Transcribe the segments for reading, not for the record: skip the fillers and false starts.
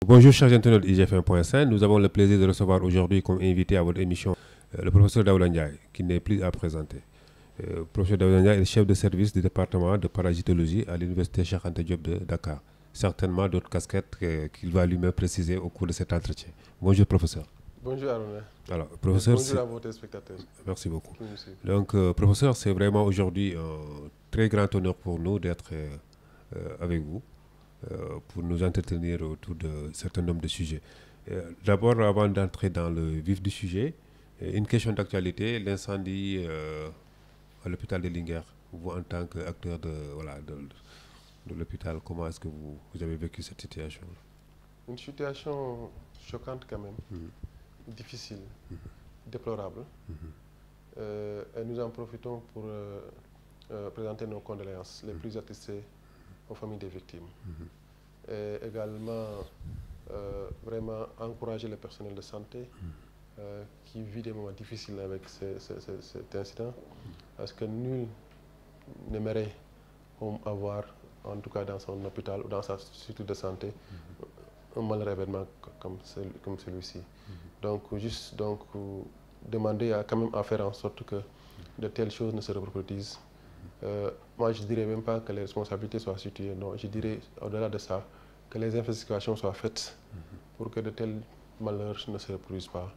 Bonjour chers internautes IGF1.5, nous avons le plaisir de recevoir aujourd'hui comme invité à votre émission le professeur Daouda Ndiaye, qui n'est plus à présenter. Le professeur Daouda Ndiaye est le chef de service du département de parasitologie à l'université Cheikh Anta Diop de Dakar. Certainement d'autres casquettes qu'il va lui-même préciser au cours de cet entretien. Bonjour professeur. Bonjour Aruna. Alors, professeur, bonjour à vos téléspectateurs. Merci beaucoup. Donc, professeur, c'est vraiment aujourd'hui un très grand honneur pour nous d'être avec vous. Pour nous entretenir autour d'un certain nombre de sujets. D'abord, avant d'entrer dans le vif du sujet, une question d'actualité, l'incendie à l'hôpital de Linguère. Vous, en tant qu'acteur de l'hôpital, comment est-ce que vous avez vécu cette situation? Une situation choquante quand même, difficile, déplorable. Et nous en profitons pour présenter nos condoléances les plus attestées aux familles des victimes. Et également, vraiment encourager le personnel de santé qui vit des moments difficiles avec cet incident, parce que nul n'aimerait avoir, en tout cas dans son hôpital ou dans sa structure de santé, un malheureux événement comme celui-ci. Donc, juste demander quand même à faire en sorte que de telles choses ne se reproduisent. Moi, je ne dirais même pas que les responsabilités soient situées, non, je dirais au-delà de ça, que les investigations soient faites pour que de tels malheurs ne se reproduisent pas,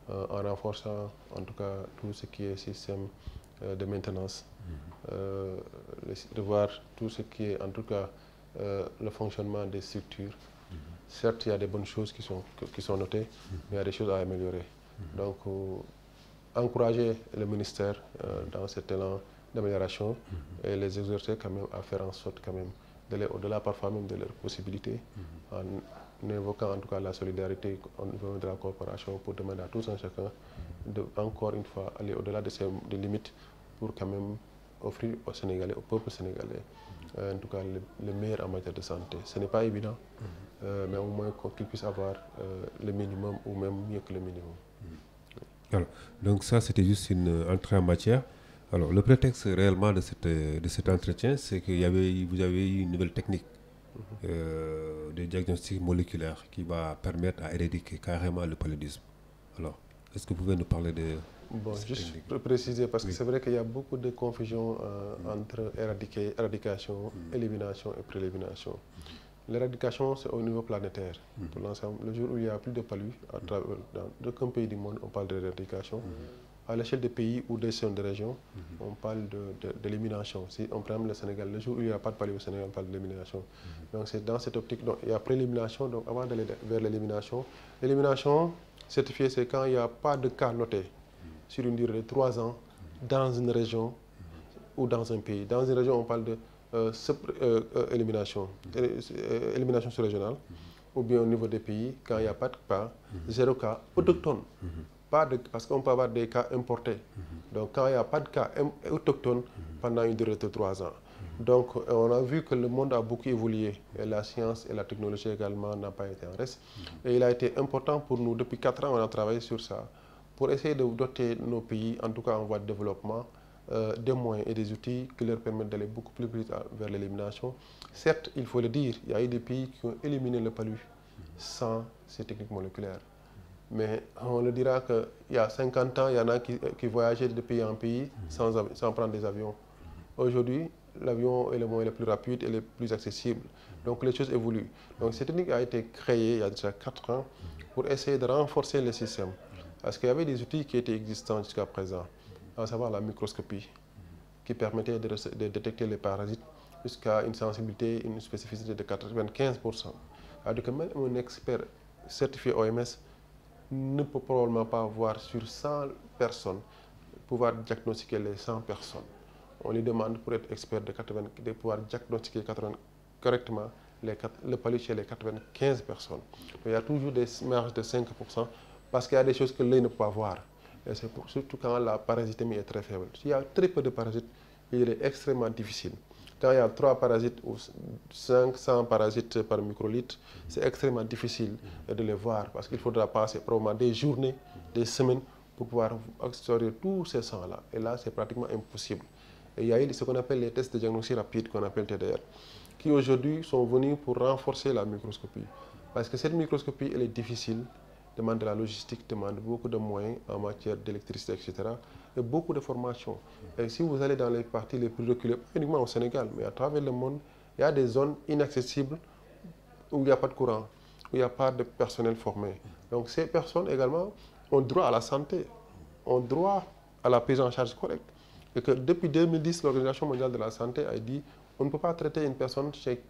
en renforçant en tout cas tout ce qui est système de maintenance, de voir tout ce qui est en tout cas le fonctionnement des structures. Certes, il y a des bonnes choses qui sont notées, mais il y a des choses à améliorer. Donc, encourager le ministère dans cet élan d'amélioration et les exercer quand même à faire en sorte quand même d'aller au-delà parfois même de leurs possibilités, en évoquant en tout cas la solidarité au niveau de la coopération pour demander à tous un chacun de, encore une fois, aller au-delà de des limites pour quand même offrir aux Sénégalais, au peuple sénégalais, en tout cas le meilleur en matière de santé. Ce n'est pas évident, mais au moins qu'ils puissent avoir le minimum ou même mieux que le minimum. Alors, donc ça, c'était juste une entrée en matière. Alors, le prétexte réellement de cet entretien, c'est que vous avez eu une nouvelle technique de diagnostic moléculaire qui va permettre à éradiquer carrément le paludisme. Alors, est-ce que vous pouvez nous parler de cette juste technique? pour préciser, parce que c'est vrai qu'il y a beaucoup de confusion entre éradication, élimination et préélimination. L'éradication, c'est au niveau planétaire, pour l'ensemble. Le jour où il n'y a plus de palud, dans aucun pays du monde, on parle d'éradication. À l'échelle des pays ou des zones de région, on parle d'élimination. Si on prend le Sénégal, le jour où il n'y a pas de palud au Sénégal, on parle d'élimination. Donc c'est dans cette optique, donc, il y a préélimination, donc avant d'aller vers l'élimination. L'élimination certifiée, c'est quand il n'y a pas de cas notés sur une durée de 3 ans dans une région ou dans un pays. Dans une région, on parle de élimination sous-régionale, ou bien au niveau des pays, quand il n'y a pas de cas, 0 cas autochtone. Parce qu'on peut avoir des cas importés. Donc quand il n'y a pas de cas autochtones pendant une durée de 3 ans. Donc on a vu que le monde a beaucoup évolué et la science et la technologie également n'ont pas été en reste. Et il a été important pour nous, depuis 4 ans on a travaillé sur ça, pour essayer de doter nos pays, en tout cas en voie de développement, des moyens et des outils qui leur permettent d'aller beaucoup plus vite vers l'élimination. Certes, il faut le dire, il y a eu des pays qui ont éliminé le palud sans ces techniques moléculaires. Mais on le dira qu'il y a 50 ans, il y en a qui voyageaient de pays en pays sans prendre des avions. Aujourd'hui, l'avion est le moyen le plus rapide et le plus accessible. Donc les choses évoluent. Donc cette technique a été créée il y a déjà 4 ans pour essayer de renforcer le système. Parce qu'il y avait des outils qui étaient existants jusqu'à présent, à savoir la microscopie, qui permettait de détecter les parasites jusqu'à une sensibilité, une spécificité de 95%. Alors que même un expert certifié OMS ne peut probablement pas voir sur 100 personnes, pouvoir diagnostiquer les 100 personnes. On lui demande pour être expert de pouvoir diagnostiquer correctement le palud chez les 95 personnes. Mais il y a toujours des marges de 5% parce qu'il y a des choses que l'œil ne peut pas voir. Et c'est surtout quand la parasitémie est très faible. S'il y a très peu de parasites, il est extrêmement difficile. Quand il y a 3 parasites ou 500 parasites par microlitre, c'est extrêmement difficile de les voir parce qu'il faudra passer probablement des journées, des semaines pour pouvoir extraire tous ces sangs-là. Et là, c'est pratiquement impossible. Et il y a ce qu'on appelle les tests de diagnostic rapide, qu'on appelle TDR. qui aujourd'hui sont venus pour renforcer la microscopie. Parce que cette microscopie, elle est difficile, demande de la logistique, demande beaucoup de moyens en matière d'électricité, etc. Et beaucoup de formation. Et si vous allez dans les parties les plus reculées, pas uniquement au Sénégal, mais à travers le monde, il y a des zones inaccessibles où il n'y a pas de courant, où il n'y a pas de personnel formé. Donc ces personnes également ont droit à la santé, ont droit à la prise en charge correcte. Et que depuis 2010, l'Organisation mondiale de la santé a dit on ne peut pas traiter une personne chez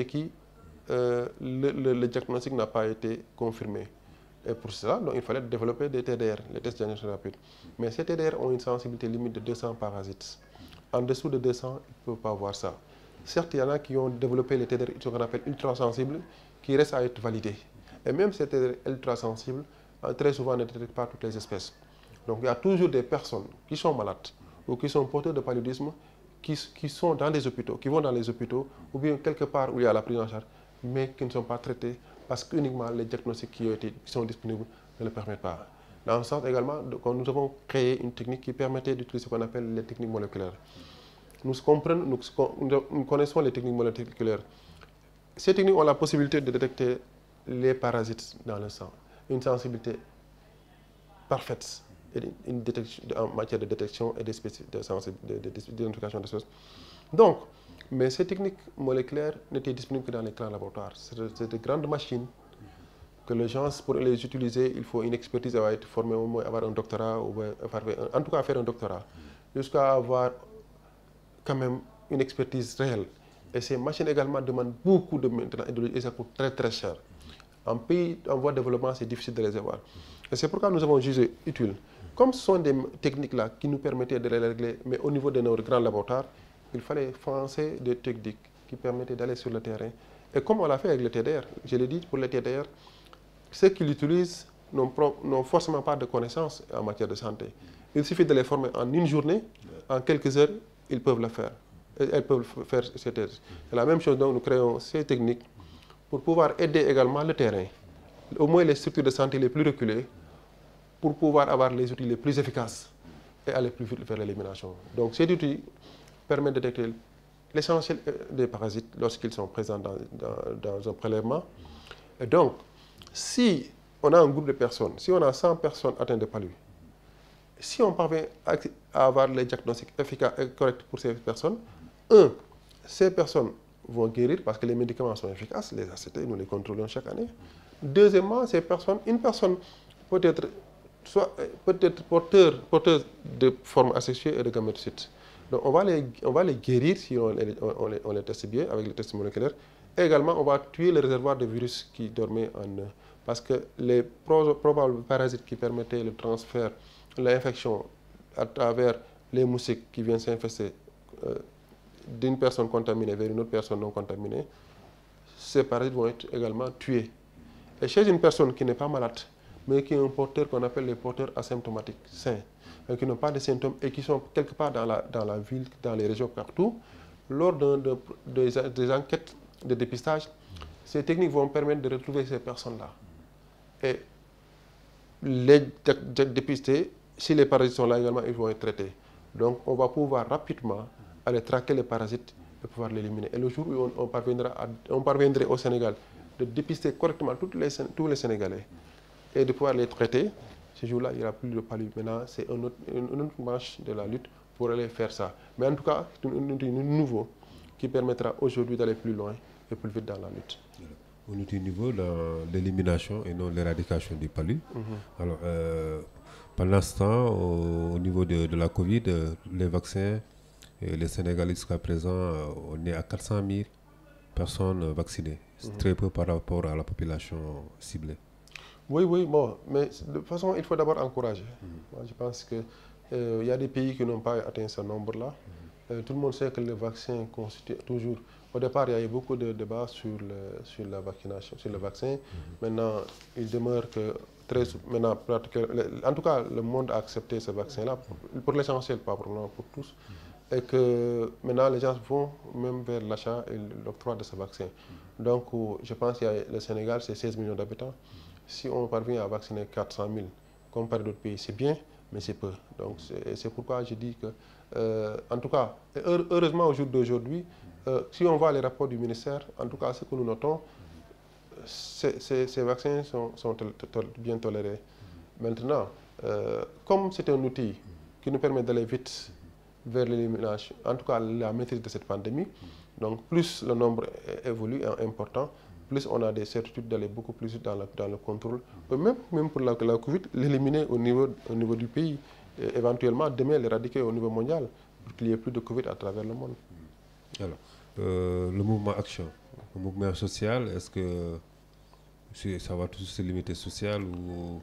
qui le diagnostic n'a pas été confirmé. Et pour cela, donc, il fallait développer des TDR, les tests diagnostiques rapides. Mais ces TDR ont une sensibilité limite de 200 parasites. En dessous de 200, ils ne peuvent pas voir ça. Certes, il y en a qui ont développé les TDR, ce qu'on appelle ultrasensibles, qui restent à être validés. Et même ces TDR ultrasensibles, très souvent, ne détectent pas toutes les espèces. Donc il y a toujours des personnes qui sont malades ou qui sont porteurs de paludisme, qui sont dans les hôpitaux, qui vont dans les hôpitaux, ou bien quelque part où il y a la prise en charge, mais qui ne sont pas traités parce qu'uniquement les diagnostics qui sont disponibles ne le permettent pas. Dans ce sens également, nous avons créé une technique qui permettait d'utiliser ce qu'on appelle les techniques moléculaires. Nous connaissons les techniques moléculaires. Ces techniques ont la possibilité de détecter les parasites dans le sang. Une sensibilité parfaite une détection, en matière de détection et d'identification des choses. Donc, mais ces techniques moléculaires n'étaient disponibles que dans les grands laboratoires. C'est de grandes machines que les gens, pour les utiliser, il faut une expertise, avoir été formé au moins, avoir un doctorat, ou en tout cas faire un doctorat, jusqu'à avoir quand même une expertise réelle. Et ces machines également demandent beaucoup de maintenance et ça coûte très très cher. En pays en voie de développement, c'est difficile de les avoir. Et c'est pourquoi nous avons jugé utile. Comme ce sont des techniques-là qui nous permettaient de les régler, mais au niveau de nos grands laboratoires, il fallait foncer des techniques qui permettaient d'aller sur le terrain. Et comme on l'a fait avec le TDR, je l'ai dit, pour le TDR, ceux qui l'utilisent n'ont forcément pas de connaissances en matière de santé. Il suffit de les former en une journée, en quelques heures, ils peuvent le faire. Elles peuvent faire ces tests. C'est la même chose, donc nous créons ces techniques pour pouvoir aider également le terrain, au moins les structures de santé les plus reculées, pour pouvoir avoir les outils les plus efficaces et aller plus vite vers l'élimination. Donc cet outil permet de détecter l'essentiel des parasites lorsqu'ils sont présents dans un prélèvement. Et donc, si on a un groupe de personnes, si on a 100 personnes atteintes de palu, si on parvient à avoir les diagnostics efficaces et corrects pour ces personnes, ces personnes vont guérir parce que les médicaments sont efficaces, les ACT, nous les contrôlons chaque année. Deuxièmement, une personne peut être porteuse de formes asexuées et de gamètocytes. Donc on va les guérir si on les teste bien avec les tests moléculaires. Et également, on va tuer le réservoir de virus qui dormait en eux. Parce que les probables parasites qui permettaient le transfert, l'infection à travers les moustiques qui viennent s'infester d'une personne contaminée vers une autre personne non contaminée, ces parasites vont être également tués. Et chez une personne qui n'est pas malade, mais qui est un porteur qu'on appelle les porteurs asymptomatiques sains, qui n'ont pas de symptômes et qui sont quelque part dans la ville, dans les régions partout, lors des enquêtes de dépistage, ces techniques vont permettre de retrouver ces personnes-là et les dépister. Si les parasites sont là également, ils vont être traités. Donc on va pouvoir rapidement aller traquer les parasites et pouvoir l'éliminer. Et le jour où on parviendrait au Sénégal de dépister correctement tous les Sénégalais et de pouvoir les traiter, ce jour-là, il n'y aura plus de palu. Maintenant, c'est une autre marche de la lutte pour aller faire ça. Mais en tout cas, c'est un outil nouveau qui permettra aujourd'hui d'aller plus loin et plus vite dans la lutte. Un outil nouveau dans l'élimination et non l'éradication du palu. Alors, pendant ce temps, au niveau de la Covid, les vaccins, les Sénégalais jusqu'à présent, on est à 400 000 personnes vaccinées. C'est très peu par rapport à la population ciblée. Oui, bon, mais de toute façon, il faut d'abord encourager. Moi, je pense qu'il y a des pays qui n'ont pas atteint ce nombre-là. Tout le monde sait que le vaccin constitue toujours... Au départ, il y a eu beaucoup de débats sur la vaccination, sur le vaccin. Maintenant, il demeure que maintenant, en tout cas, le monde a accepté ce vaccin-là, pour l'essentiel, pas pour tous. Et que maintenant, les gens vont même vers l'achat et l'octroi de ce vaccin. Donc, je pense que le Sénégal, c'est 16 millions d'habitants. Si on parvient à vacciner 400 000, comparé à d'autres pays, c'est bien, mais c'est peu. Donc c'est pourquoi je dis que, en tout cas, heureusement au jour d'aujourd'hui, si on voit les rapports du ministère, en tout cas ce que nous notons, ces vaccins sont bien tolérés. Maintenant, comme c'est un outil qui nous permet d'aller vite vers l'élimination, en tout cas la maîtrise de cette pandémie, donc plus le nombre évolue important, plus on a des certitudes d'aller beaucoup plus vite dans le contrôle, même pour la Covid, l'éliminer au niveau du pays, et éventuellement demain l'éradiquer au niveau mondial, pour qu'il n'y ait plus de Covid à travers le monde. Alors, le mouvement Action, le mouvement social, est-ce que ça va toujours se limiter social ou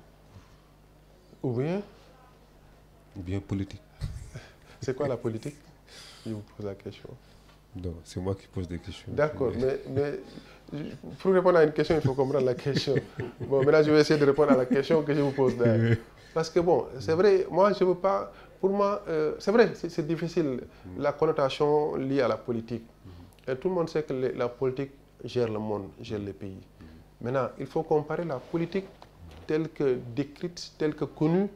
bien politique? C'est quoi la politique? Je vous pose la question. Non, c'est moi qui pose des questions. D'accord, mais pour répondre à une question, il faut comprendre la question. Bon, maintenant je vais essayer de répondre à la question que je vous pose d'ailleurs. Parce que bon, c'est vrai, moi je ne veux pas... Pour moi, c'est vrai, c'est difficile, la connotation liée à la politique. Et tout le monde sait que la politique gère le monde, gère les pays. Maintenant, il faut comparer la politique telle que décrite, telle que connue,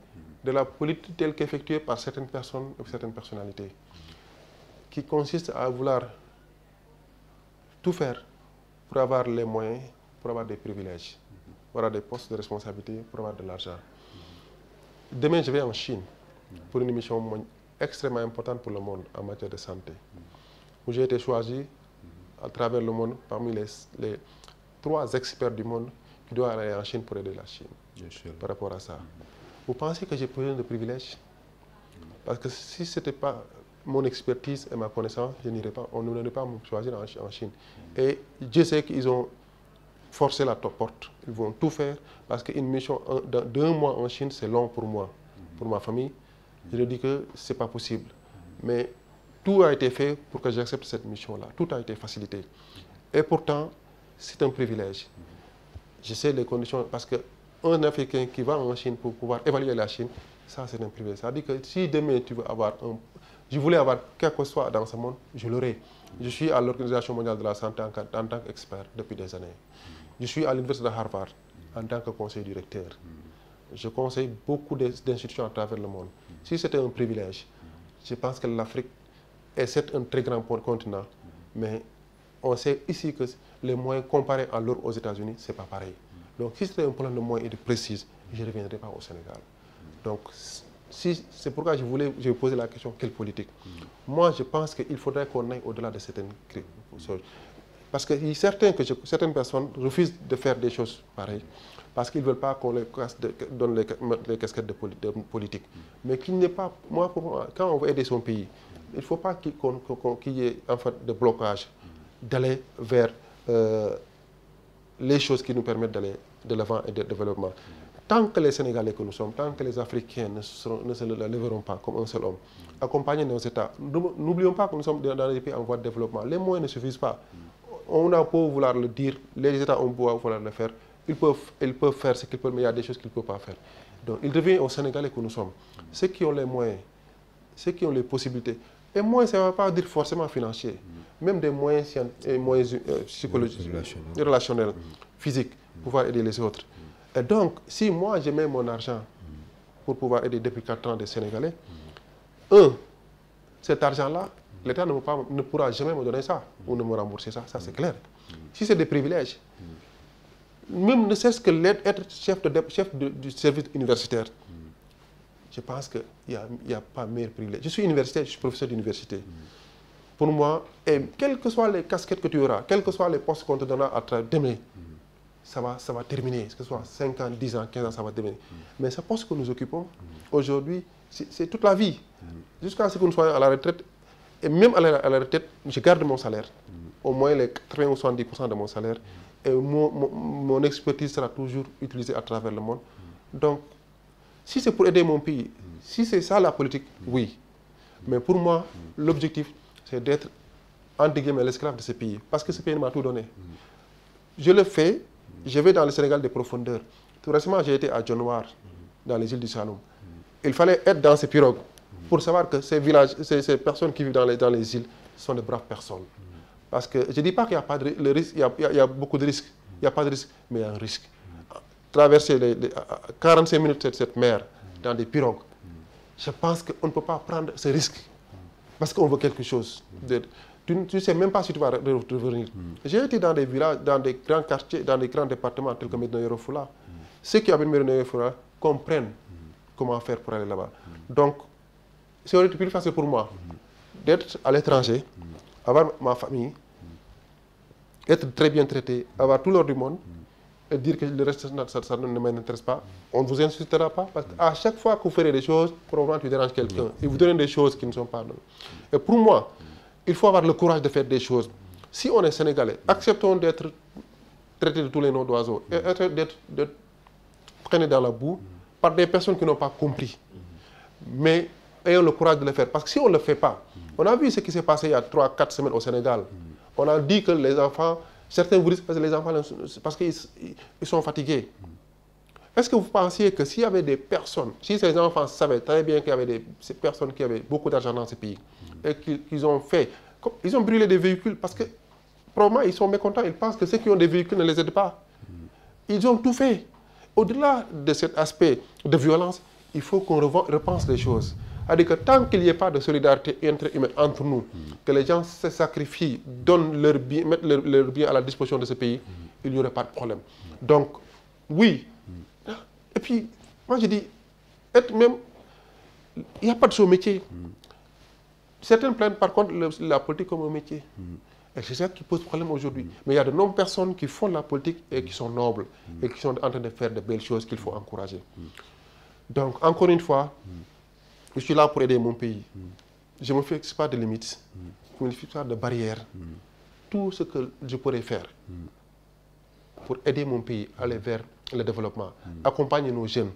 de la politique telle qu'effectuée par certaines personnes ou certaines personnalités, qui consiste à vouloir tout faire pour avoir les moyens, pour avoir des privilèges, pour avoir des postes de responsabilité, pour avoir de l'argent. Demain, je vais en Chine pour une mission extrêmement importante pour le monde en matière de santé, où j'ai été choisi à travers le monde parmi les 3 experts du monde qui doivent aller en Chine pour aider la Chine. Par rapport à ça. Vous pensez que j'ai besoin de privilèges? Parce que si ce n'était pas mon expertise et ma connaissance, je n'irais pas, on n'aurait pas me choisir en Chine. Et je sais qu'ils ont forcé la porte. Ils vont tout faire parce qu'une mission d'1 mois en Chine, c'est long pour moi, pour ma famille. Je leur dis que ce n'est pas possible. Mais tout a été fait pour que j'accepte cette mission-là. Tout a été facilité. Et pourtant, c'est un privilège. Je sais les conditions, parce qu'un Africain qui va en Chine pour pouvoir évaluer la Chine, ça c'est un privilège. Ça veut dire que si demain tu veux avoir je voulais avoir quelque chose soit dans ce monde, je l'aurais. Je suis à l'Organisation mondiale de la santé en tant qu'expert depuis des années. Je suis à l'Université de Harvard en tant que conseiller directeur. Je conseille beaucoup d'institutions à travers le monde. Si c'était un privilège, je pense que l'Afrique est certes un très grand continent, mais on sait ici que les moyens comparés à l'autre aux États-Unis, ce n'est pas pareil. Donc si c'était un problème de moyens et de précise, je ne reviendrai pas au Sénégal. Donc c'est pourquoi j'ai posé la question, quelle politique? Moi, je pense qu'il faudrait qu'on aille au-delà de certaines choses. Parce que certaines personnes refusent de faire des choses pareilles, parce qu'ils ne veulent pas qu'on les donne les casquettes de politique. Mais qu'il n'est pas, pour moi, quand on veut aider son pays, il ne faut pas qu'il y ait en fait de blocage, d'aller vers les choses qui nous permettent d'aller de l'avant et de développement. Tant que les Sénégalais que nous sommes, tant que les Africains ne se lèveront pas comme un seul homme, accompagner nos États, n'oublions pas que nous sommes dans des pays en voie de développement. Les moyens ne suffisent pas. On a beau vouloir le dire, les États ont beau vouloir le faire, ils peuvent faire ce qu'ils peuvent, mais il y a des choses qu'ils ne peuvent pas faire. Donc il revient aux Sénégalais que nous sommes, ceux qui ont les moyens, ceux qui ont les possibilités. Et moyens, ça ne va pas dire forcément financiers, même des moyens psychologiques, relationnels, physiques, pour pouvoir aider les autres. Et donc, si moi je mets mon argent pour pouvoir aider depuis 4 ans des Sénégalais, cet argent-là, l'État ne pourra jamais me donner ça ou ne me rembourser ça, ça c'est clair. Si c'est des privilèges, même ne serait-ce que être chef du service universitaire, je pense qu'il n'y a pas meilleur privilège. Je suis universitaire, je suis professeur d'université. Pour moi, et quelles que soient les casquettes que tu auras, quels que soient les postes qu'on te donnera à travers demain, ça va terminer, que ce soit 5 ans, 10 ans, 15 ans, ça va terminer. Mais ce poste que nous occupons, aujourd'hui, c'est toute la vie. Jusqu'à ce que nous soyons à la retraite, et même à la retraite, je garde mon salaire. Au moins les 80 ou 70% de mon salaire. Et mon expertise sera toujours utilisée à travers le monde. Donc, si c'est pour aider mon pays, si c'est ça la politique, oui. Mais pour moi, l'objectif, c'est d'être, entre guillemets, l'esclave de ce pays. Parce que ce pays m'a tout donné. Je le fais, je vais dans le Sénégal des profondeurs. Tout récemment, j'ai été à Dionewar, dans les îles du Saloum. Il fallait être dans ces pirogues pour savoir que ces villages, ces personnes qui vivent dans les îles sont de braves personnes. Parce que je ne dis pas qu'il n'y a pas de risque, il y a beaucoup de risques. Il n'y a pas de risque, mais il y a un risque. Traverser les 45 minutes de cette mer dans des pirogues, je pense qu'on ne peut pas prendre ce risque. Parce qu'on veut quelque chose. tu ne sais même pas si tu vas revenir. J'ai été dans des villages, dans des grands quartiers, dans des grands départements tels que Médina Yoro Foulah. Ceux qui habitent Médina Yoro Foulah comprennent comment faire pour aller là-bas. Donc, c'est aurait été plus facile pour moi d'être à l'étranger, avoir ma famille, être très bien traité, avoir tout l'or du monde, et dire que le reste, ça ne m'intéresse pas. On ne vous insultera pas, parce qu'à chaque fois que vous ferez des choses, probablement tu déranges quelqu'un, et vous donnez des choses qui ne sont pas données. Et pour moi, il faut avoir le courage de faire des choses. Si on est Sénégalais, acceptons d'être traités de tous les noms d'oiseaux, et d'être traînés dans la boue par des personnes qui n'ont pas compris. Mais ayons le courage de le faire, parce que si on ne le fait pas, on a vu ce qui s'est passé il y a 3-4 semaines au Sénégal. On a dit que les enfants, certains vous disent que les enfants, parce qu'ils sont fatigués. Est-ce que vous pensiez que s'il y avait des personnes, si ces enfants savaient très bien qu'il y avait ces personnes qui avaient beaucoup d'argent dans ce pays, et qu'ils ont fait, ils ont brûlé des véhicules, parce que probablement ils sont mécontents, ils pensent que ceux qui ont des véhicules ne les aident pas. Ils ont tout fait. Au-delà de cet aspect de violence, il faut qu'on repense les choses. C'est-à-dire que tant qu'il n'y ait pas de solidarité intra-humaine entre nous, que les gens se sacrifient, donnent leur bien, mettent leur bien à la disposition de ce pays, il n'y aurait pas de problème. Donc, oui. Et puis, moi je dis, être même, il n'y a pas de ce métier. Certains prennent par contre la politique comme un métier. Et c'est ça qui pose problème aujourd'hui. Mais il y a de nombreuses personnes qui font la politique et qui sont nobles et qui sont en train de faire de belles choses qu'il faut encourager. Donc, encore une fois, je suis là pour aider mon pays. Je ne me fixe pas de limites, je ne me fixe pas de barrières. Tout ce que je pourrais faire pour aider mon pays à aller vers le développement, accompagner nos jeunes.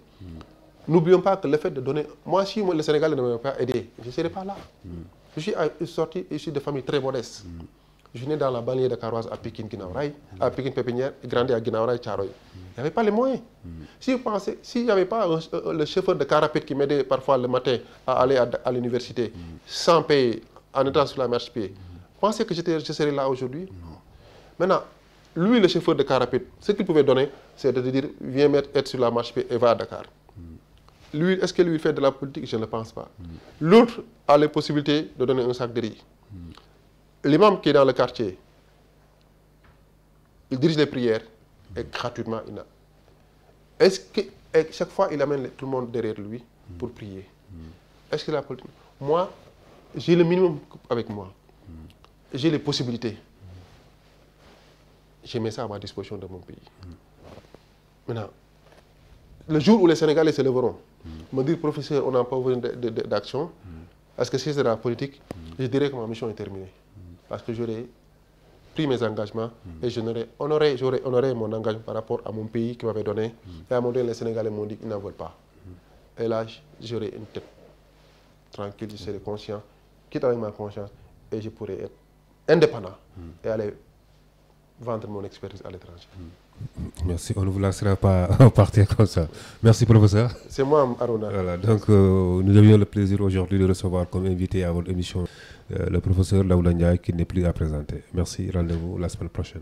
N'oublions pas que le fait de donner... Moi, si le Sénégal ne m'avait pas aidé, je ne serais pas là. Je suis sorti issu de famille très modeste. Je suis né dans la banlieue de Karoise à Pékin, Guinaouraï, à Pékin Pépinière, et grandi à Guinaouraï, Tcharoy. Il n'y avait pas les moyens. Si vous pensez, s'il n'y avait pas le chauffeur de car rapide qui m'aidait parfois le matin à aller à l'université, sans payer, en étant sur la marche pied, vous pensez que je serais là aujourd'hui? Maintenant, lui, le chauffeur de car rapide, ce qu'il pouvait donner, c'est de dire, viens être sur la marche pied et va à Dakar. Lui, est-ce que lui fait de la politique? Je ne le pense pas. L'autre a les possibilités de donner un sac de riz. L'imam qui est dans le quartier, il dirige les prières et gratuitement. Est-ce que chaque fois il amène tout le monde derrière lui pour prier? Est-ce que la politique? Moi, j'ai le minimum avec moi. J'ai les possibilités. J'ai mis ça à ma disposition de mon pays. Maintenant, le jour où les Sénégalais se lèveront, me dire, professeur, on n'a pas besoin d'action, parce que si c'est de la politique, je dirais que ma mission est terminée. Parce que j'aurais pris mes engagements et j'aurais honoré mon engagement par rapport à mon pays qui m'avait donné. Et à un moment donné, les Sénégalais m'ont dit qu'ils n'en veulent pas. Et là, j'aurais une tête tranquille, je serais conscient, quitte avec ma conscience, et je pourrais être indépendant et aller vendre mon expertise à l'étranger. Merci, on ne vous laissera pas partir comme ça. Merci, professeur. C'est moi, Aruna. Voilà, donc nous avions le plaisir aujourd'hui de recevoir comme invité à votre émission le professeur Daouda Ndiaye qui n'est plus à présenter. Merci, rendez-vous la semaine prochaine.